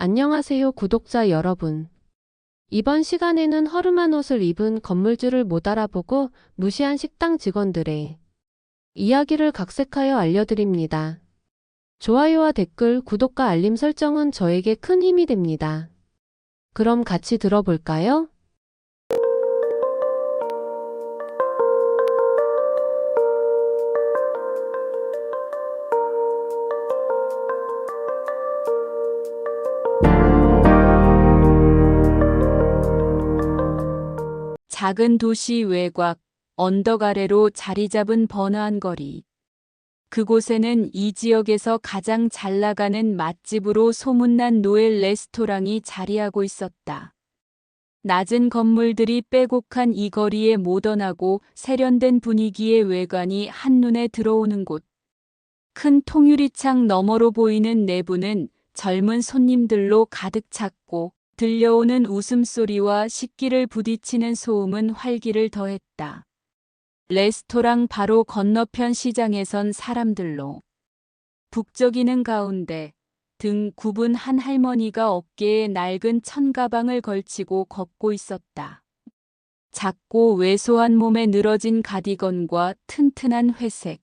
안녕하세요, 구독자 여러분. 이번 시간에는 허름한 옷을 입은 건물주를 못 알아보고 무시한 식당 직원들의 이야기를 각색하여 알려드립니다. 좋아요와 댓글, 구독과 알림 설정은 저에게 큰 힘이 됩니다. 그럼 같이 들어볼까요? 작은 도시 외곽, 언덕 아래로 자리 잡은 번화한 거리. 그곳에는 이 지역에서 가장 잘 나가는 맛집으로 소문난 노엘 레스토랑이 자리하고 있었다. 낮은 건물들이 빼곡한 이 거리의 모던하고 세련된 분위기의 외관이 한눈에 들어오는 곳. 큰 통유리창 너머로 보이는 내부는 젊은 손님들로 가득 찼고 들려오는 웃음소리와 식기를 부딪히는 소음은 활기를 더했다. 레스토랑 바로 건너편 시장에선 사람들로 북적이는 가운데 등 굽은 한 할머니가 어깨에 낡은 천가방을 걸치고 걷고 있었다. 작고 왜소한 몸에 늘어진 가디건과 튼튼한 회색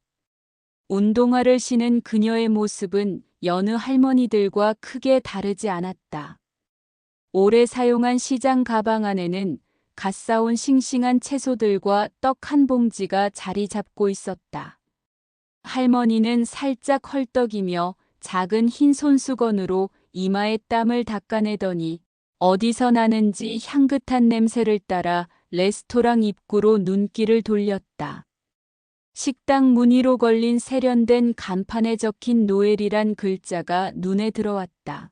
운동화를 신은 그녀의 모습은 여느 할머니들과 크게 다르지 않았다. 오래 사용한 시장 가방 안에는 갓 사온 싱싱한 채소들과 떡 한 봉지가 자리 잡고 있었다. 할머니는 살짝 헐떡이며 작은 흰 손수건으로 이마에 땀을 닦아내더니 어디서 나는지 향긋한 냄새를 따라 레스토랑 입구로 눈길을 돌렸다. 식당 문 위로 걸린 세련된 간판에 적힌 노엘이란 글자가 눈에 들어왔다.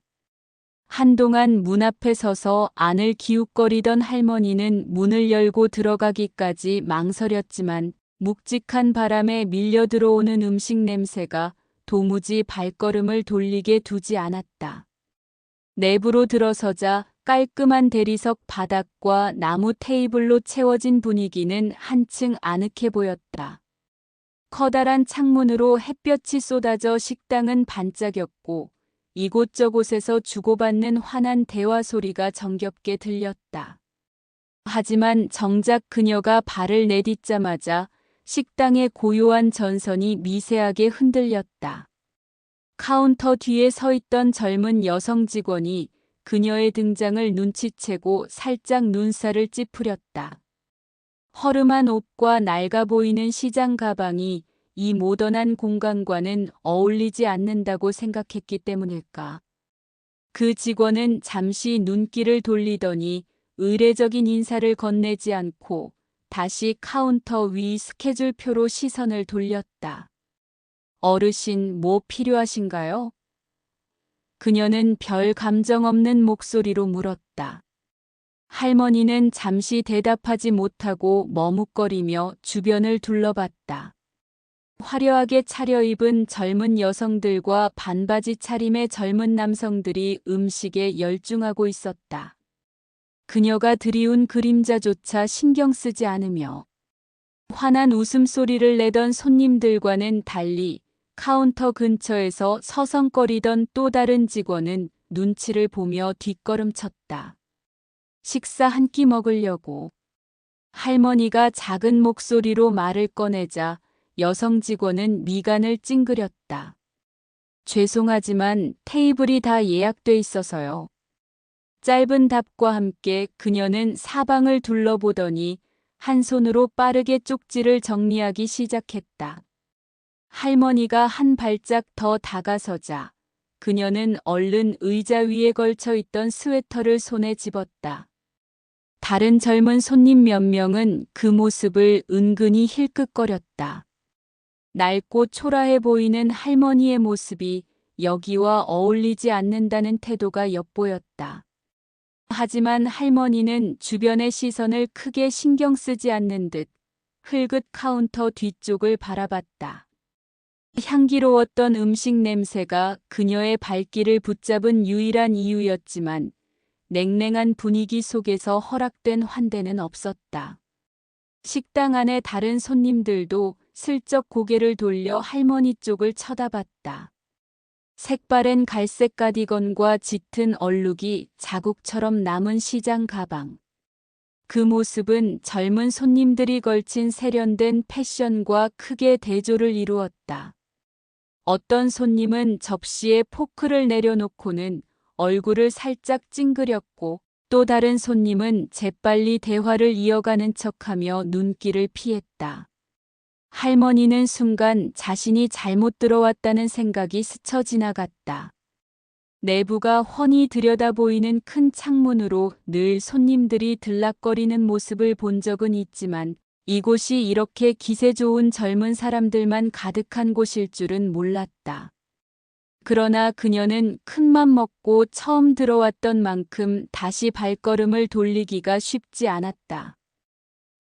한동안 문 앞에 서서 안을 기웃거리던 할머니는 문을 열고 들어가기까지 망설였지만 묵직한 바람에 밀려 들어오는 음식 냄새가 도무지 발걸음을 돌리게 두지 않았다. 내부로 들어서자 깔끔한 대리석 바닥과 나무 테이블로 채워진 분위기는 한층 아늑해 보였다. 커다란 창문으로 햇볕이 쏟아져 식당은 반짝였고 이곳저곳에서 주고받는 환한 대화 소리가 정겹게 들렸다. 하지만 정작 그녀가 발을 내딛자마자 식당의 고요한 전선이 미세하게 흔들렸다. 카운터 뒤에 서 있던 젊은 여성 직원이 그녀의 등장을 눈치채고 살짝 눈살을 찌푸렸다. 허름한 옷과 낡아 보이는 시장 가방이 이 모던한 공간과는 어울리지 않는다고 생각했기 때문일까. 그 직원은 잠시 눈길을 돌리더니 의례적인 인사를 건네지 않고 다시 카운터 위 스케줄표로 시선을 돌렸다. 어르신, 뭐 필요하신가요? 그녀는 별 감정 없는 목소리로 물었다. 할머니는 잠시 대답하지 못하고 머뭇거리며 주변을 둘러봤다. 화려하게 차려입은 젊은 여성들과 반바지 차림의 젊은 남성들이 음식에 열중하고 있었다. 그녀가 드리운 그림자조차 신경 쓰지 않으며 환한 웃음소리를 내던 손님들과는 달리 카운터 근처에서 서성거리던 또 다른 직원은 눈치를 보며 뒷걸음쳤다. 식사 한 끼 먹으려고. 할머니가 작은 목소리로 말을 꺼내자 여성 직원은 미간을 찡그렸다. 죄송하지만 테이블이 다 예약돼 있어서요. 짧은 답과 함께 그녀는 사방을 둘러보더니 한 손으로 빠르게 쪽지를 정리하기 시작했다. 할머니가 한 발짝 더 다가서자 그녀는 얼른 의자 위에 걸쳐 있던 스웨터를 손에 집었다. 다른 젊은 손님 몇 명은 그 모습을 은근히 힐끗거렸다. 낡고 초라해 보이는 할머니의 모습이 여기와 어울리지 않는다는 태도가 엿보였다. 하지만 할머니는 주변의 시선을 크게 신경 쓰지 않는 듯 흘긋 카운터 뒤쪽을 바라봤다. 향기로웠던 음식 냄새가 그녀의 발길을 붙잡은 유일한 이유였지만 냉랭한 분위기 속에서 허락된 환대는 없었다. 식당 안의 다른 손님들도 슬쩍 고개를 돌려 할머니 쪽을 쳐다봤다. 색바랜 갈색 가디건과 짙은 얼룩이 자국처럼 남은 시장 가방. 그 모습은 젊은 손님들이 걸친 세련된 패션과 크게 대조를 이루었다. 어떤 손님은 접시에 포크를 내려놓고는 얼굴을 살짝 찡그렸고, 또 다른 손님은 재빨리 대화를 이어가는 척하며 눈길을 피했다. 할머니는 순간 자신이 잘못 들어왔다는 생각이 스쳐 지나갔다. 내부가 훤히 들여다 보이는 큰 창문으로 늘 손님들이 들락거리는 모습을 본 적은 있지만 이곳이 이렇게 기세 좋은 젊은 사람들만 가득한 곳일 줄은 몰랐다. 그러나 그녀는 큰맘 먹고 처음 들어왔던 만큼 다시 발걸음을 돌리기가 쉽지 않았다.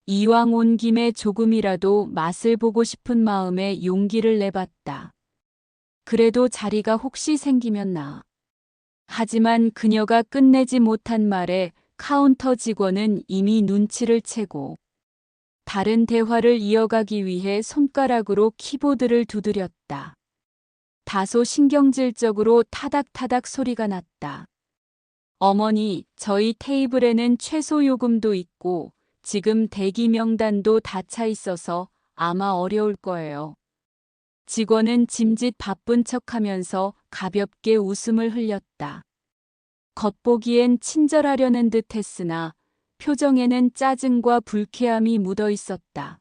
이왕 온 김에 조금이라도 맛을 보고 싶은 마음에 용기를 내봤다. 그래도 자리가 혹시 생기면 나. 하지만 그녀가 끝내지 못한 말에 카운터 직원은 이미 눈치를 채고 다른 대화를 이어가기 위해 손가락으로 키보드를 두드렸다. 다소 신경질적으로 타닥타닥 소리가 났다. 어머니, 저희 테이블에는 최소 요금도 있고 지금 대기 명단도 다 차 있어서 아마 어려울 거예요. 직원은 짐짓 바쁜 척하면서 가볍게 웃음을 흘렸다. 겉보기엔 친절하려는 듯 했으나 표정에는 짜증과 불쾌함이 묻어 있었다.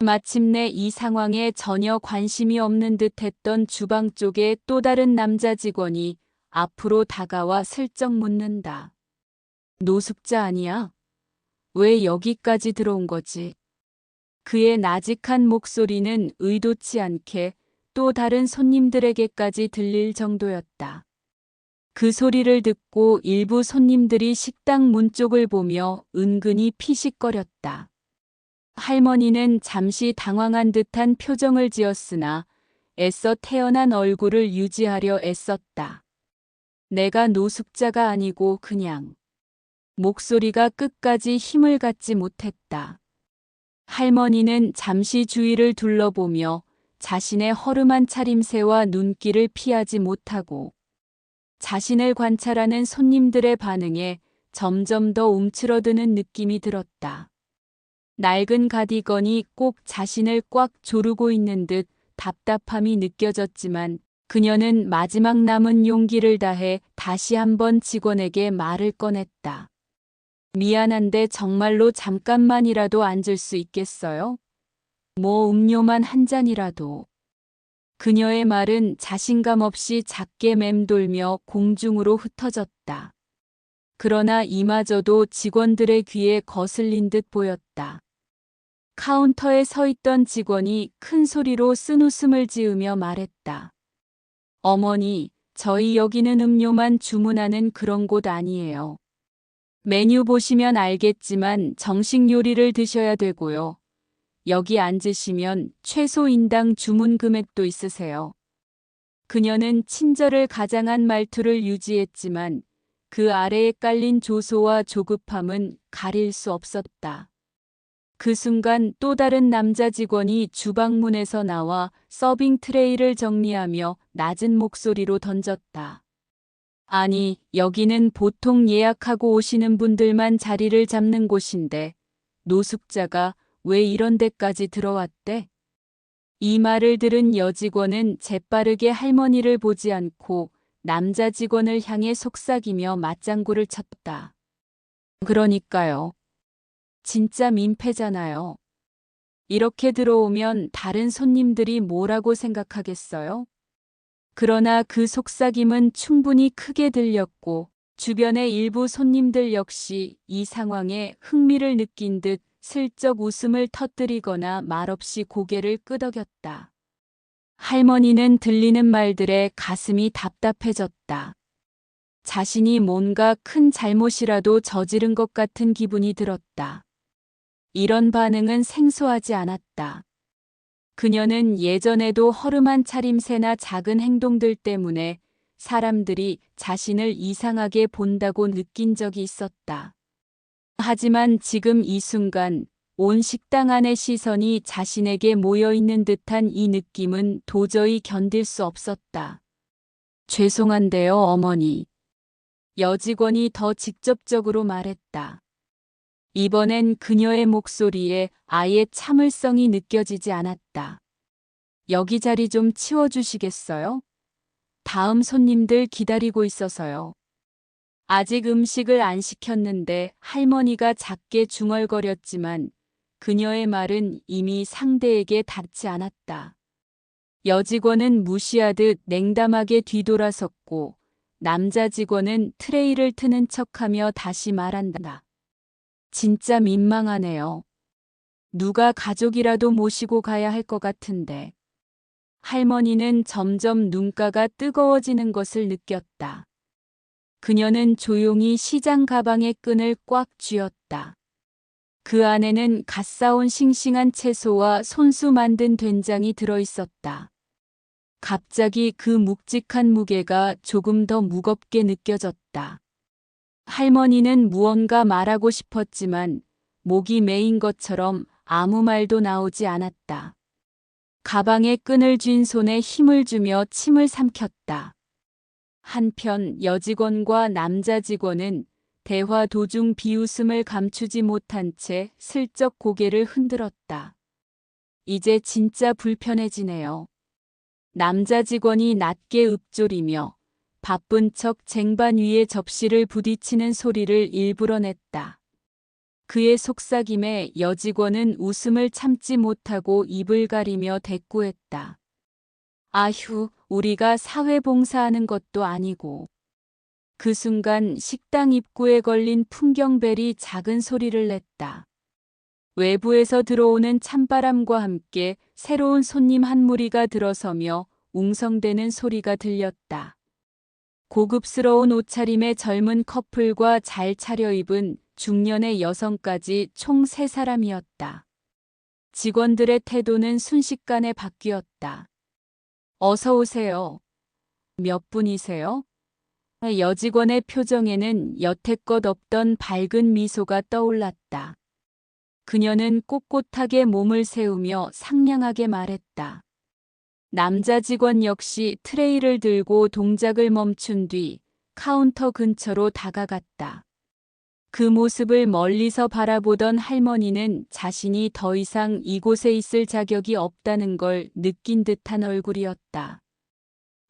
마침내 이 상황에 전혀 관심이 없는 듯 했던 주방 쪽의 또 다른 남자 직원이 앞으로 다가와 슬쩍 묻는다. 노숙자 아니야? 왜 여기까지 들어온 거지? 그의 나직한 목소리는 의도치 않게 또 다른 손님들에게까지 들릴 정도였다. 그 소리를 듣고 일부 손님들이 식당 문 쪽을 보며 은근히 피식거렸다. 할머니는 잠시 당황한 듯한 표정을 지었으나 애써 태연한 얼굴을 유지하려 애썼다. 내가 노숙자가 아니고 그냥. 목소리가 끝까지 힘을 갖지 못했다. 할머니는 잠시 주위를 둘러보며 자신의 허름한 차림새와 눈길을 피하지 못하고 자신을 관찰하는 손님들의 반응에 점점 더 움츠러드는 느낌이 들었다. 낡은 가디건이 꼭 자신을 꽉 조르고 있는 듯 답답함이 느껴졌지만 그녀는 마지막 남은 용기를 다해 다시 한번 직원에게 말을 꺼냈다. 미안한데 정말로 잠깐만이라도 앉을 수 있겠어요? 뭐 음료만 한 잔이라도. 그녀의 말은 자신감 없이 작게 맴돌며 공중으로 흩어졌다. 그러나 이마저도 직원들의 귀에 거슬린 듯 보였다. 카운터에 서 있던 직원이 큰 소리로 쓴웃음을 지으며 말했다. 어머니, 저희 여기는 음료만 주문하는 그런 곳 아니에요. 메뉴 보시면 알겠지만 정식 요리를 드셔야 되고요. 여기 앉으시면 최소 인당 주문 금액도 있으세요. 그녀는 친절을 가장한 말투를 유지했지만 그 아래에 깔린 조소와 조급함은 가릴 수 없었다. 그 순간 또 다른 남자 직원이 주방문에서 나와 서빙 트레이를 정리하며 낮은 목소리로 던졌다. 아니, 여기는 보통 예약하고 오시는 분들만 자리를 잡는 곳인데 노숙자가 왜 이런 데까지 들어왔대? 이 말을 들은 여직원은 재빠르게 할머니를 보지 않고 남자 직원을 향해 속삭이며 맞장구를 쳤다. 그러니까요. 진짜 민폐잖아요. 이렇게 들어오면 다른 손님들이 뭐라고 생각하겠어요? 그러나 그 속삭임은 충분히 크게 들렸고 주변의 일부 손님들 역시 이 상황에 흥미를 느낀 듯 슬쩍 웃음을 터뜨리거나 말없이 고개를 끄덕였다. 할머니는 들리는 말들에 가슴이 답답해졌다. 자신이 뭔가 큰 잘못이라도 저지른 것 같은 기분이 들었다. 이런 반응은 생소하지 않았다. 그녀는 예전에도 허름한 차림새나 작은 행동들 때문에 사람들이 자신을 이상하게 본다고 느낀 적이 있었다. 하지만 지금 이 순간 온 식당 안의 시선이 자신에게 모여 있는 듯한 이 느낌은 도저히 견딜 수 없었다. 죄송한데요, 어머니. 여직원이 더 직접적으로 말했다. 이번엔 그녀의 목소리에 아예 참을성이 느껴지지 않았다. 여기 자리 좀 치워주시겠어요? 다음 손님들 기다리고 있어서요. 아직 음식을 안 시켰는데 할머니가 작게 중얼거렸지만 그녀의 말은 이미 상대에게 닿지 않았다. 여직원은 무시하듯 냉담하게 뒤돌아섰고 남자 직원은 트레이를 트는 척하며 다시 말한다. 진짜 민망하네요. 누가 가족이라도 모시고 가야 할 것 같은데. 할머니는 점점 눈가가 뜨거워지는 것을 느꼈다. 그녀는 조용히 시장 가방의 끈을 꽉 쥐었다. 그 안에는 갓 사온 싱싱한 채소와 손수 만든 된장이 들어있었다. 갑자기 그 묵직한 무게가 조금 더 무겁게 느껴졌다. 할머니는 무언가 말하고 싶었지만 목이 메인 것처럼 아무 말도 나오지 않았다. 가방에 끈을 쥔 손에 힘을 주며 침을 삼켰다. 한편 여직원과 남자 직원은 대화 도중 비웃음을 감추지 못한 채 슬쩍 고개를 흔들었다. 이제 진짜 불편해지네요. 남자 직원이 낮게 읊조리며 바쁜 척 쟁반 위에 접시를 부딪히는 소리를 일부러 냈다. 그의 속삭임에 여직원은 웃음을 참지 못하고 입을 가리며 대꾸했다. 아휴, 우리가 사회봉사하는 것도 아니고. 그 순간 식당 입구에 걸린 풍경벨이 작은 소리를 냈다. 외부에서 들어오는 찬바람과 함께 새로운 손님 한 무리가 들어서며 웅성대는 소리가 들렸다. 고급스러운 옷차림의 젊은 커플과 잘 차려입은 중년의 여성까지 총 3사람이었다. 직원들의 태도는 순식간에 바뀌었다. 어서 오세요. 몇 분이세요? 여직원의 표정에는 여태껏 없던 밝은 미소가 떠올랐다. 그녀는 꼿꼿하게 몸을 세우며 상냥하게 말했다. 남자 직원 역시 트레이를 들고 동작을 멈춘 뒤 카운터 근처로 다가갔다. 그 모습을 멀리서 바라보던 할머니는 자신이 더 이상 이곳에 있을 자격이 없다는 걸 느낀 듯한 얼굴이었다.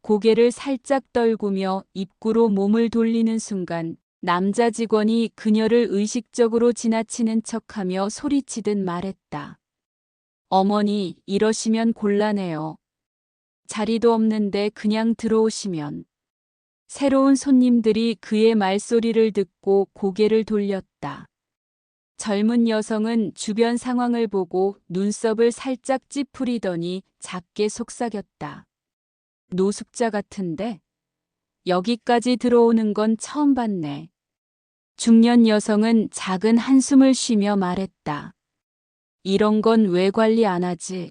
고개를 살짝 떨구며 입구로 몸을 돌리는 순간 남자 직원이 그녀를 의식적으로 지나치는 척하며 소리치듯 말했다. 어머니, 이러시면 곤란해요. 자리도 없는데 그냥 들어오시면. 새로운 손님들이 그의 말소리를 듣고 고개를 돌렸다. 젊은 여성은 주변 상황을 보고 눈썹을 살짝 찌푸리더니 작게 속삭였다. 노숙자 같은데? 여기까지 들어오는 건 처음 봤네. 중년 여성은 작은 한숨을 쉬며 말했다. 이런 건 왜 관리 안 하지?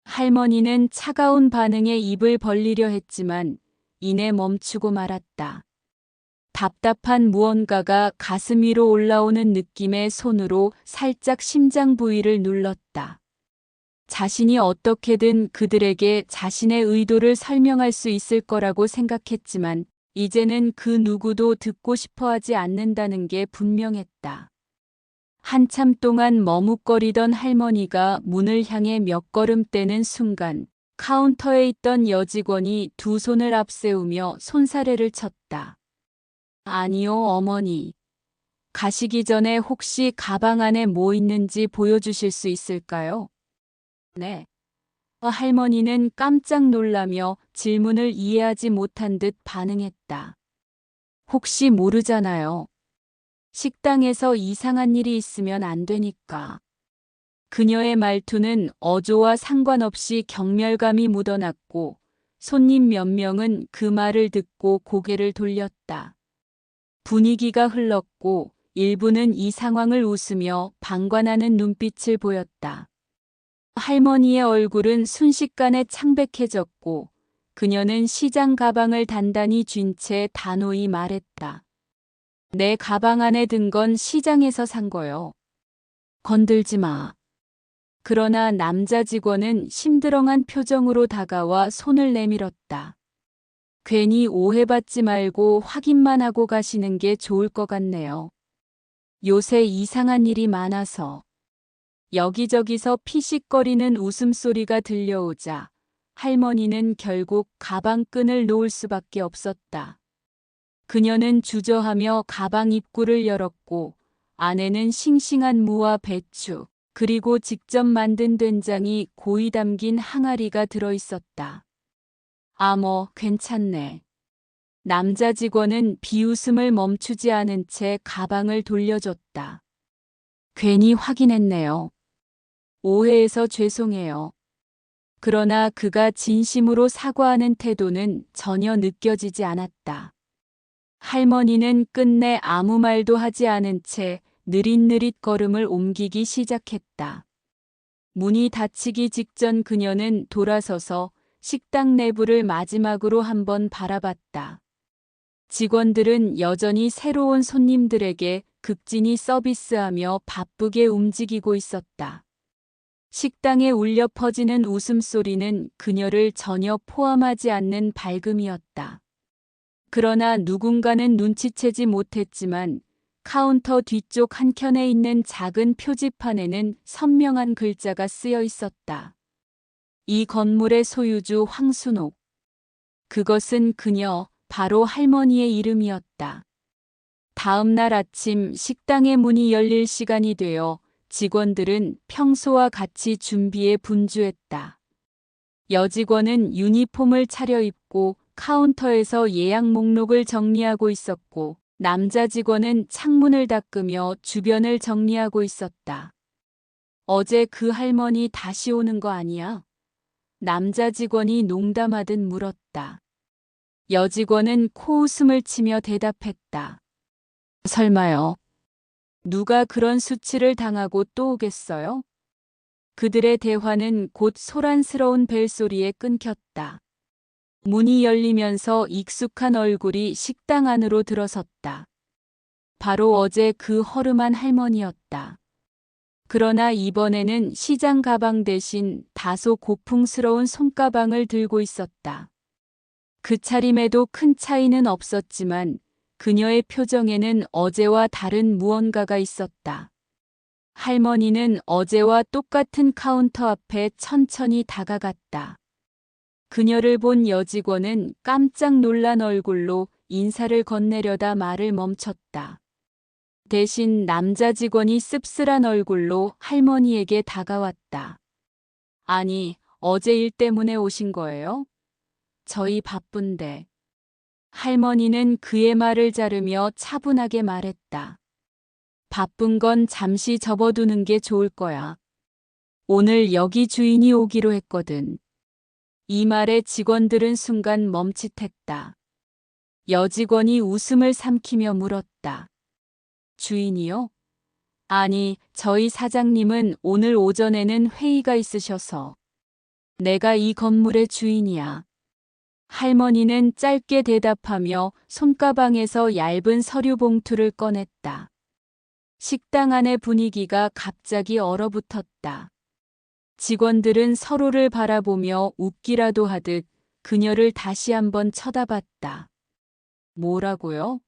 할머니는 차가운 반응에 입을 벌리려 했지만 이내 멈추고 말았다. 답답한 무언가가 가슴 위로 올라오는 느낌의 손으로 살짝 심장 부위를 눌렀다. 자신이 어떻게든 그들에게 자신의 의도를 설명할 수 있을 거라고 생각했지만 이제는 그 누구도 듣고 싶어 하지 않는다는 게 분명했다. 한참 동안 머뭇거리던 할머니가 문을 향해 몇 걸음 떼는 순간 카운터에 있던 여직원이 두 손을 앞세우며 손사래를 쳤다. 아니요, 어머니. 가시기 전에 혹시 가방 안에 뭐 있는지 보여주실 수 있을까요? 네. 할머니는 깜짝 놀라며 질문을 이해하지 못한 듯 반응했다. 혹시 모르잖아요. 식당에서 이상한 일이 있으면 안 되니까. 그녀의 말투는 어조와 상관없이 경멸감이 묻어났고 손님 몇 명은 그 말을 듣고 고개를 돌렸다. 분위기가 흘렀고 일부는 이 상황을 웃으며 방관하는 눈빛을 보였다. 할머니의 얼굴은 순식간에 창백해졌고 그녀는 시장 가방을 단단히 쥔 채 단호히 말했다. 내 가방 안에 든 건 시장에서 산 거요. 건들지 마. 그러나 남자 직원은 심드렁한 표정으로 다가와 손을 내밀었다. 괜히 오해받지 말고 확인만 하고 가시는 게 좋을 것 같네요. 요새 이상한 일이 많아서. 여기저기서 피식거리는 웃음소리가 들려오자 할머니는 결국 가방끈을 놓을 수밖에 없었다. 그녀는 주저하며 가방 입구를 열었고 안에는 싱싱한 무와 배추, 그리고 직접 만든 된장이 고이 담긴 항아리가 들어있었다. 괜찮네. 남자 직원은 비웃음을 멈추지 않은 채 가방을 돌려줬다. 괜히 확인했네요. 오해해서 죄송해요. 그러나 그가 진심으로 사과하는 태도는 전혀 느껴지지 않았다. 할머니는 끝내 아무 말도 하지 않은 채 느릿느릿 걸음을 옮기기 시작했다. 문이 닫히기 직전 그녀는 돌아서서 식당 내부를 마지막으로 한번 바라봤다. 직원들은 여전히 새로운 손님들에게 극진히 서비스하며 바쁘게 움직이고 있었다. 식당에 울려 퍼지는 웃음소리는 그녀를 전혀 포함하지 않는 밝음이었다. 그러나 누군가는 눈치채지 못했지만 카운터 뒤쪽 한켠에 있는 작은 표지판에는 선명한 글자가 쓰여 있었다. 이 건물의 소유주 황순옥. 그것은 그녀, 바로 할머니의 이름이었다. 다음 날 아침 식당의 문이 열릴 시간이 되어 직원들은 평소와 같이 준비에 분주했다. 여직원은 유니폼을 차려입고 카운터에서 예약 목록을 정리하고 있었고, 남자 직원은 창문을 닦으며 주변을 정리하고 있었다. 어제 그 할머니 다시 오는 거 아니야? 남자 직원이 농담하듯 물었다. 여직원은 코웃음을 치며 대답했다. 설마요. 누가 그런 수치를 당하고 또 오겠어요? 그들의 대화는 곧 소란스러운 벨소리에 끊겼다. 문이 열리면서 익숙한 얼굴이 식당 안으로 들어섰다. 바로 어제 그 허름한 할머니였다. 그러나 이번에는 시장 가방 대신 다소 고풍스러운 손가방을 들고 있었다. 그 차림에도 큰 차이는 없었지만 그녀의 표정에는 어제와 다른 무언가가 있었다. 할머니는 어제와 똑같은 카운터 앞에 천천히 다가갔다. 그녀를 본 여직원은 깜짝 놀란 얼굴로 인사를 건네려다 말을 멈췄다. 대신 남자 직원이 씁쓸한 얼굴로 할머니에게 다가왔다. 아니, 어제 일 때문에 오신 거예요? 저희 바쁜데. 할머니는 그의 말을 자르며 차분하게 말했다. 바쁜 건 잠시 접어두는 게 좋을 거야. 오늘 여기 주인이 오기로 했거든. 이 말에 직원들은 순간 멈칫했다. 여직원이 웃음을 삼키며 물었다. 주인이요? 아니, 저희 사장님은 오늘 오전에는 회의가 있으셔서. 내가 이 건물의 주인이야. 할머니는 짧게 대답하며 손가방에서 얇은 서류 봉투를 꺼냈다. 식당 안의 분위기가 갑자기 얼어붙었다. 직원들은 서로를 바라보며 웃기라도 하듯 그녀를 다시 한번 쳐다봤다. 뭐라고요?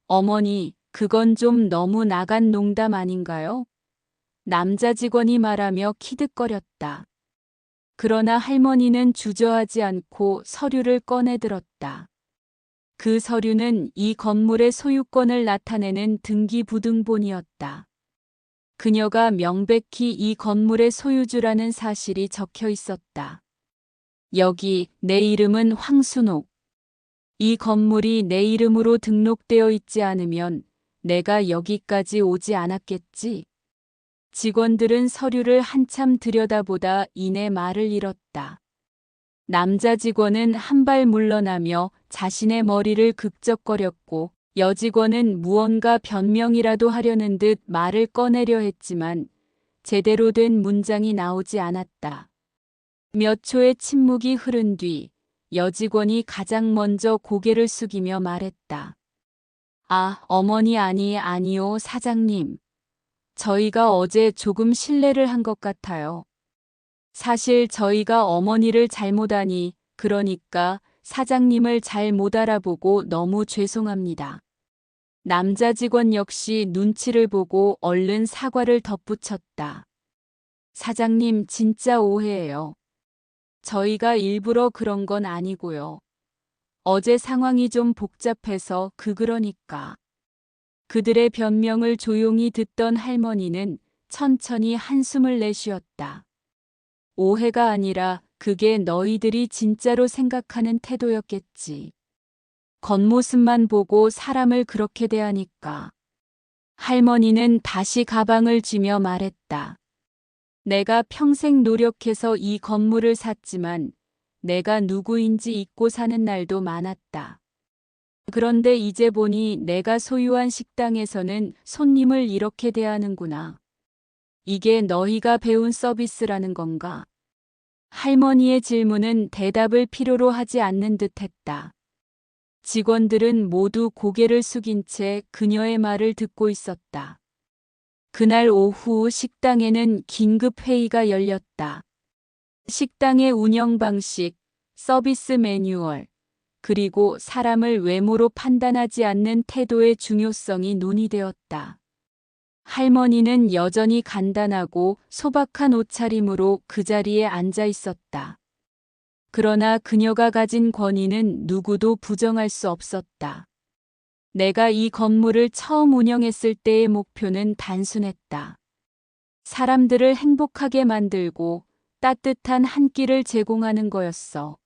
어머니, 그건 좀 너무 나간 농담 아닌가요? 남자 직원이 말하며 키득거렸다. 그러나 할머니는 주저하지 않고 서류를 꺼내들었다. 그 서류는 이 건물의 소유권을 나타내는 등기부등본이었다. 그녀가 명백히 이 건물의 소유주라는 사실이 적혀 있었다. 여기 내 이름은 황순옥. 이 건물이 내 이름으로 등록되어 있지 않으면 내가 여기까지 오지 않았겠지. 직원들은 서류를 한참 들여다보다 이내 말을 잃었다. 남자 직원은 한 발 물러나며 자신의 머리를 극적거렸고 여직원은 무언가 변명이라도 하려는 듯 말을 꺼내려 했지만 제대로 된 문장이 나오지 않았다. 몇 초의 침묵이 흐른 뒤 여직원이 가장 먼저 고개를 숙이며 말했다. 어머니 아니요 사장님. 저희가 어제 조금 실례를 한 것 같아요. 사실 저희가 어머니를 잘못하니 그러니까 사장님을 잘 못 알아보고 너무 죄송합니다. 남자 직원 역시 눈치를 보고 얼른 사과를 덧붙였다. 사장님, 진짜 오해예요. 저희가 일부러 그런 건 아니고요. 어제 상황이 좀 복잡해서 그러니까. 그들의 변명을 조용히 듣던 할머니는 천천히 한숨을 내쉬었다. 오해가 아니라 그게 너희들이 진짜로 생각하는 태도였겠지. 겉모습만 보고 사람을 그렇게 대하니까. 할머니는 다시 가방을 쥐며 말했다. 내가 평생 노력해서 이 건물을 샀지만 내가 누구인지 잊고 사는 날도 많았다. 그런데 이제 보니 내가 소유한 식당에서는 손님을 이렇게 대하는구나. 이게 너희가 배운 서비스라는 건가? 할머니의 질문은 대답을 필요로 하지 않는 듯 했다. 직원들은 모두 고개를 숙인 채 그녀의 말을 듣고 있었다. 그날 오후 식당에는 긴급 회의가 열렸다. 식당의 운영 방식, 서비스 매뉴얼, 그리고 사람을 외모로 판단하지 않는 태도의 중요성이 논의되었다. 할머니는 여전히 간단하고 소박한 옷차림으로 그 자리에 앉아 있었다. 그러나 그녀가 가진 권위는 누구도 부정할 수 없었다. 내가 이 건물을 처음 운영했을 때의 목표는 단순했다. 사람들을 행복하게 만들고 따뜻한 한 끼를 제공하는 거였어.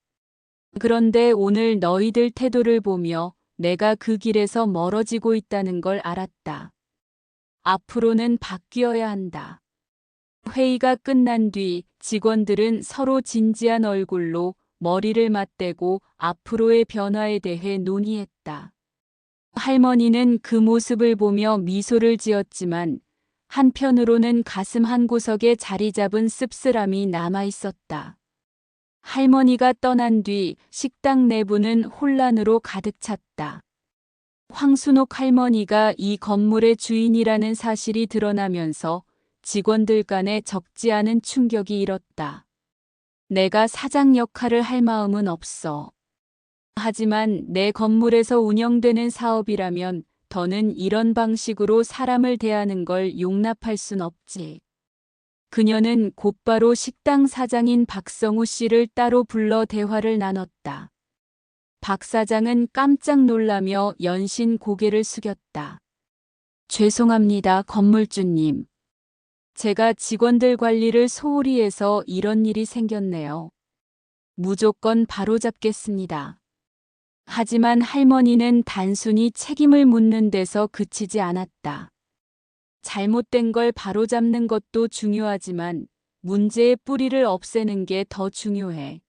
그런데 오늘 너희들 태도를 보며 내가 그 길에서 멀어지고 있다는 걸 알았다. 앞으로는 바뀌어야 한다. 회의가 끝난 뒤 직원들은 서로 진지한 얼굴로 머리를 맞대고 앞으로의 변화에 대해 논의했다. 할머니는 그 모습을 보며 미소를 지었지만 한편으로는 가슴 한구석에 자리 잡은 씁쓸함이 남아 있었다. 할머니가 떠난 뒤 식당 내부는 혼란으로 가득 찼다. 황순옥 할머니가 이 건물의 주인이라는 사실이 드러나면서 직원들 간에 적지 않은 충격이 일었다. 내가 사장 역할을 할 마음은 없어. 하지만 내 건물에서 운영되는 사업이라면 더는 이런 방식으로 사람을 대하는 걸 용납할 순 없지. 그녀는 곧바로 식당 사장인 박성우 씨를 따로 불러 대화를 나눴다. 박 사장은 깜짝 놀라며 연신 고개를 숙였다. 죄송합니다, 건물주님. 제가 직원들 관리를 소홀히 해서 이런 일이 생겼네요. 무조건 바로잡겠습니다. 하지만 할머니는 단순히 책임을 묻는 데서 그치지 않았다. 잘못된 걸 바로잡는 것도 중요하지만 문제의 뿌리를 없애는 게 더 중요해.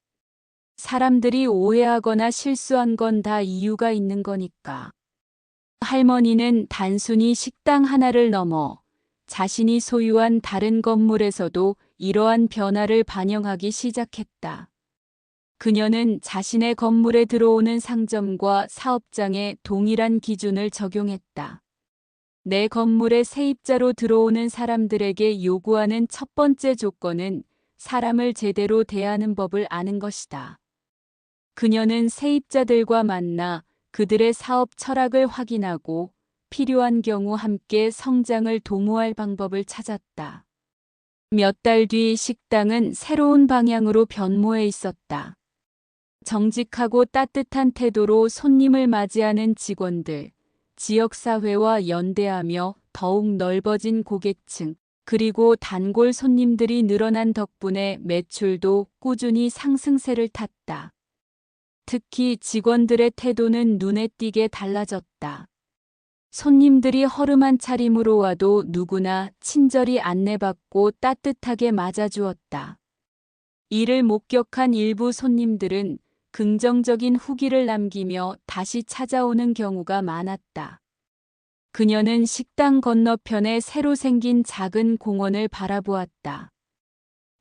사람들이 오해하거나 실수한 건 다 이유가 있는 거니까. 할머니는 단순히 식당 하나를 넘어 자신이 소유한 다른 건물에서도 이러한 변화를 반영하기 시작했다. 그녀는 자신의 건물에 들어오는 상점과 사업장에 동일한 기준을 적용했다. 내 건물에 세입자로 들어오는 사람들에게 요구하는 첫 번째 조건은 사람을 제대로 대하는 법을 아는 것이다. 그녀는 세입자들과 만나 그들의 사업 철학을 확인하고 필요한 경우 함께 성장을 도모할 방법을 찾았다. 몇 달 뒤 식당은 새로운 방향으로 변모해 있었다. 정직하고 따뜻한 태도로 손님을 맞이하는 직원들, 지역사회와 연대하며 더욱 넓어진 고객층, 그리고 단골 손님들이 늘어난 덕분에 매출도 꾸준히 상승세를 탔다. 특히 직원들의 태도는 눈에 띄게 달라졌다. 손님들이 허름한 차림으로 와도 누구나 친절히 안내받고 따뜻하게 맞아주었다. 이를 목격한 일부 손님들은 긍정적인 후기를 남기며 다시 찾아오는 경우가 많았다. 그녀는 식당 건너편에 새로 생긴 작은 공원을 바라보았다.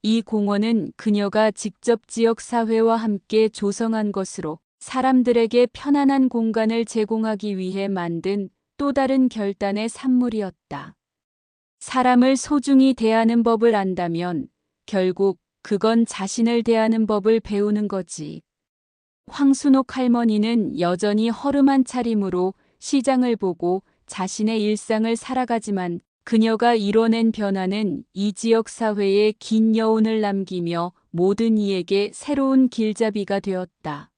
이 공원은 그녀가 직접 지역사회와 함께 조성한 것으로 사람들에게 편안한 공간을 제공하기 위해 만든 또 다른 결단의 산물이었다. 사람을 소중히 대하는 법을 안다면 결국 그건 자신을 대하는 법을 배우는 거지. 황순옥 할머니는 여전히 허름한 차림으로 시장을 보고 자신의 일상을 살아가지만 그녀가 이뤄낸 변화는 이 지역 사회에 긴 여운을 남기며 모든 이에게 새로운 길잡이가 되었다.